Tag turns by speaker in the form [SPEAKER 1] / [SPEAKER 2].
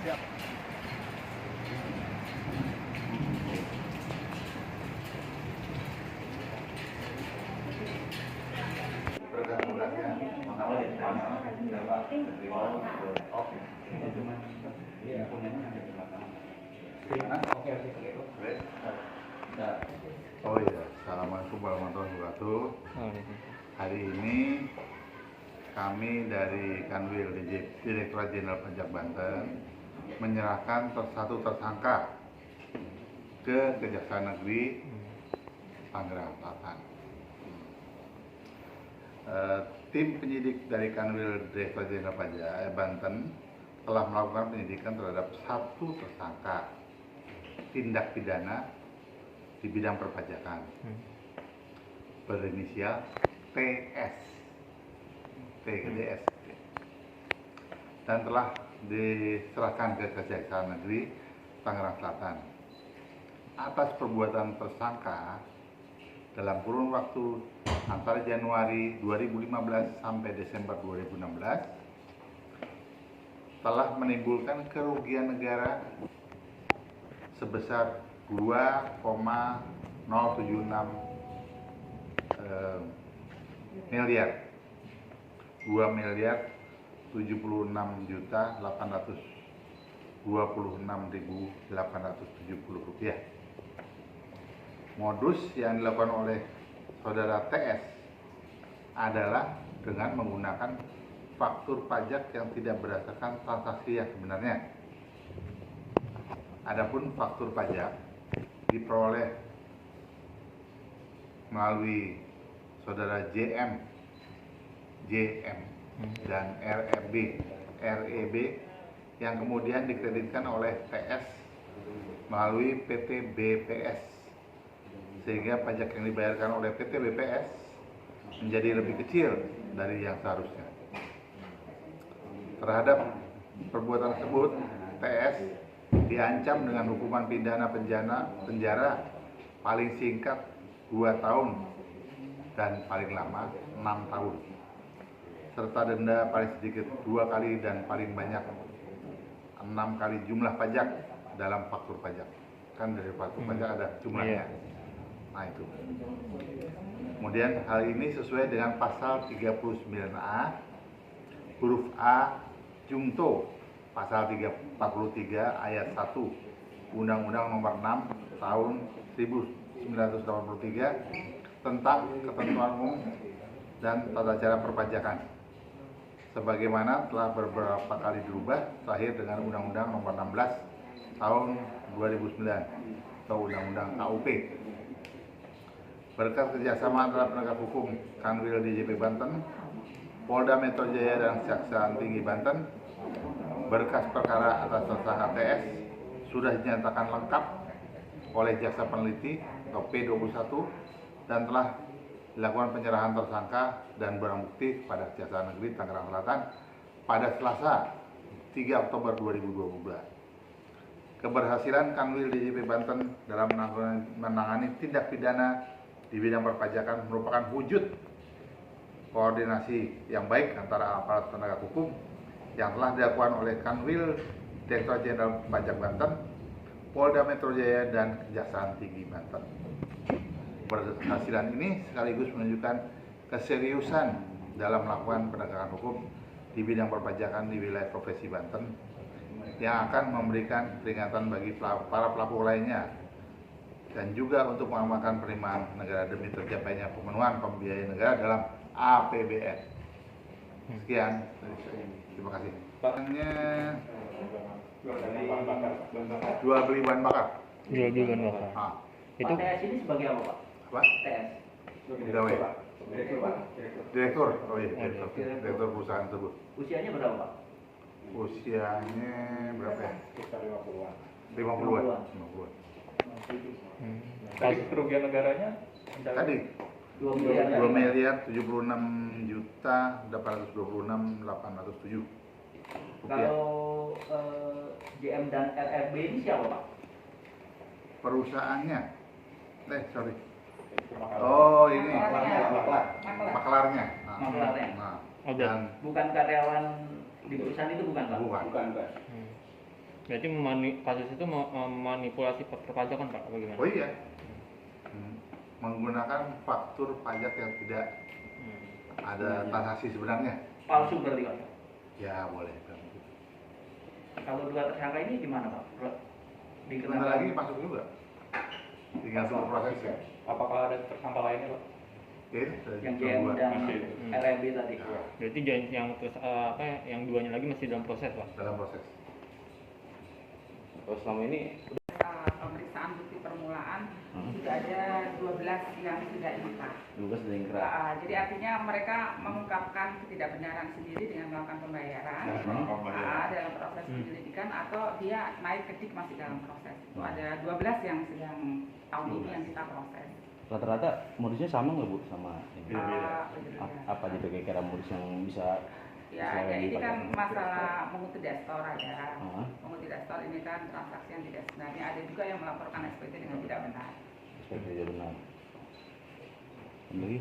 [SPEAKER 1] Siap.
[SPEAKER 2] Oh iya, assalamualaikum warahmatullahi wabarakatuh. Hari ini kami dari Kanwil Direktorat Jenderal Pajak Banten menyerahkan satu tersangka ke Kejaksaan Negeri Tangerang Selatan. Tim penyidik dari Kanwil Direktorat Jenderal Pajak Banten telah melakukan penyidikan terhadap satu tersangka tindak pidana di bidang perpajakan berinisial TS, TGDS, dan telah diserahkan ke Kejaksaan Negeri Tangerang Selatan. Atas perbuatan tersangka dalam kurun waktu antara Januari 2015 sampai Desember 2016 telah menimbulkan kerugian negara sebesar 2,076 miliar, 2.076.826.870 rupiah. Modus yang dilakukan oleh saudara TS adalah dengan menggunakan faktur pajak yang tidak berdasarkan transaksi yang sebenarnya. Adapun faktur pajak diperoleh melalui saudara JM dan REB yang kemudian dikreditkan oleh TS melalui PT BPS, sehingga pajak yang dibayarkan oleh PT BPS menjadi lebih kecil dari yang seharusnya. Terhadap perbuatan tersebut, TS diancam dengan hukuman pidana penjara paling singkat 2 tahun dan paling lama 6 tahun, serta denda paling sedikit 2 kali dan paling banyak 6 kali jumlah pajak dalam faktur pajak. Kan dari faktur pajak ada jumlahnya. Nah itu. Kemudian hal ini sesuai dengan pasal 39A huruf A Jungto pasal 43 ayat 1 Undang-Undang Nomor 6 Tahun 1983 tentang ketentuan umum dan tata cara perpajakan, sebagaimana telah beberapa kali dirubah terakhir dengan Undang-Undang Nomor 16 Tahun 2009 atau Undang-Undang KUP. Berkat kerjasama antara penegak hukum Kanwil DJP Banten, Polda Metro Jaya dan Kejaksaan Tinggi Banten, berkas perkara atas tersangka TS sudah dinyatakan lengkap oleh Jaksa Peneliti atau P21 dan telah dilakukan penyerahan tersangka dan barang bukti kepada Kejaksaan Negeri Tangerang Selatan pada Selasa 3 Oktober 2022. Keberhasilan Kanwil DJP Banten dalam menangani tindak pidana di bidang perpajakan merupakan wujud koordinasi yang baik antara aparat penegak hukum yang telah dilakukan oleh Kanwil Direktorat Jenderal Pajak Banten, Polda Metro Jaya dan Kejaksaan Tinggi Banten. Keberhasilan ini sekaligus menunjukkan keseriusan dalam melakukan penegakan hukum di bidang perpajakan di wilayah Provinsi Banten yang akan memberikan peringatan bagi para pelaku lainnya dan juga untuk mengamankan penerimaan negara demi tercapainya pemenuhan pembiayaan negara dalam APBN. Sekian. Terima kasih. Bahannya jual beli bahan bakar.
[SPEAKER 3] Jual beli bahan bakar.
[SPEAKER 2] Ah.
[SPEAKER 1] Itu TS ini sebagai apa, Pak?
[SPEAKER 2] Apa?
[SPEAKER 1] TS.
[SPEAKER 2] Pegawai. Direktur. Oh iya, direktur perusahaan tersebut.
[SPEAKER 1] Usianya berapa, Pak?
[SPEAKER 2] Usianya berapa ya?
[SPEAKER 4] Sekitar 50-an.
[SPEAKER 2] 50-an.
[SPEAKER 4] Tadi kerugian negaranya?
[SPEAKER 2] Tadi
[SPEAKER 1] 2 miliar.
[SPEAKER 2] 2.076.826.807 rupiah.
[SPEAKER 1] Kalau JM dan RRB ini siapa, Pak?
[SPEAKER 2] Perusahaannya. Sorry. Oh, ini maklarnya.
[SPEAKER 1] Maklarnya.
[SPEAKER 2] Nah,
[SPEAKER 3] Oke.
[SPEAKER 2] dan
[SPEAKER 1] Bukan karyawan di perusahaan itu, bukan, Pak?
[SPEAKER 2] bukan.
[SPEAKER 4] Bukan, Pak.
[SPEAKER 3] Berarti kasus itu memanipulasi perpajakan Pak, bagaimana?
[SPEAKER 2] Oh iya. Menggunakan faktur pajak yang tidak ada transaksi sebenarnya.
[SPEAKER 1] Palsu berarti Pak.
[SPEAKER 2] Ya boleh.
[SPEAKER 1] Kalau dua tersangka ini gimana Pak?
[SPEAKER 2] Sebentar lagi masuk juga. Tinggal tunggu prosesnya.
[SPEAKER 4] Apakah ada tersangka lainnya Pak?
[SPEAKER 2] Ya,
[SPEAKER 1] yang JM dan RRB tadi.
[SPEAKER 3] Berarti yang duanya lagi masih dalam proses Pak?
[SPEAKER 2] Dalam proses.
[SPEAKER 4] Terus selama ini
[SPEAKER 5] pemeriksaan bukti permulaan sudah ada 12 yang sudah ingkrah.
[SPEAKER 6] 12 sudah ingkrah.
[SPEAKER 5] Jadi artinya mereka mengungkapkan ketidakbenaran sendiri dengan melakukan pembayaran dalam proses penyelidikan atau dia naik ke DIK masih dalam proses. Itu ada 12 yang sedang tahun ini yang kita proses.
[SPEAKER 6] Rata-rata modusnya sama nggak Bu sama ini?
[SPEAKER 5] Beda-beda.
[SPEAKER 6] Apa aja kira-kira modus yang bisa
[SPEAKER 5] Ya, ada ini kan masalah mengutu dastor ada. Mengutu dastor ini kan transaksi yang tidak sebenarnya. Ada juga yang melaporkan SPT dengan tidak benar.
[SPEAKER 6] SPT tidak benar. Lagi?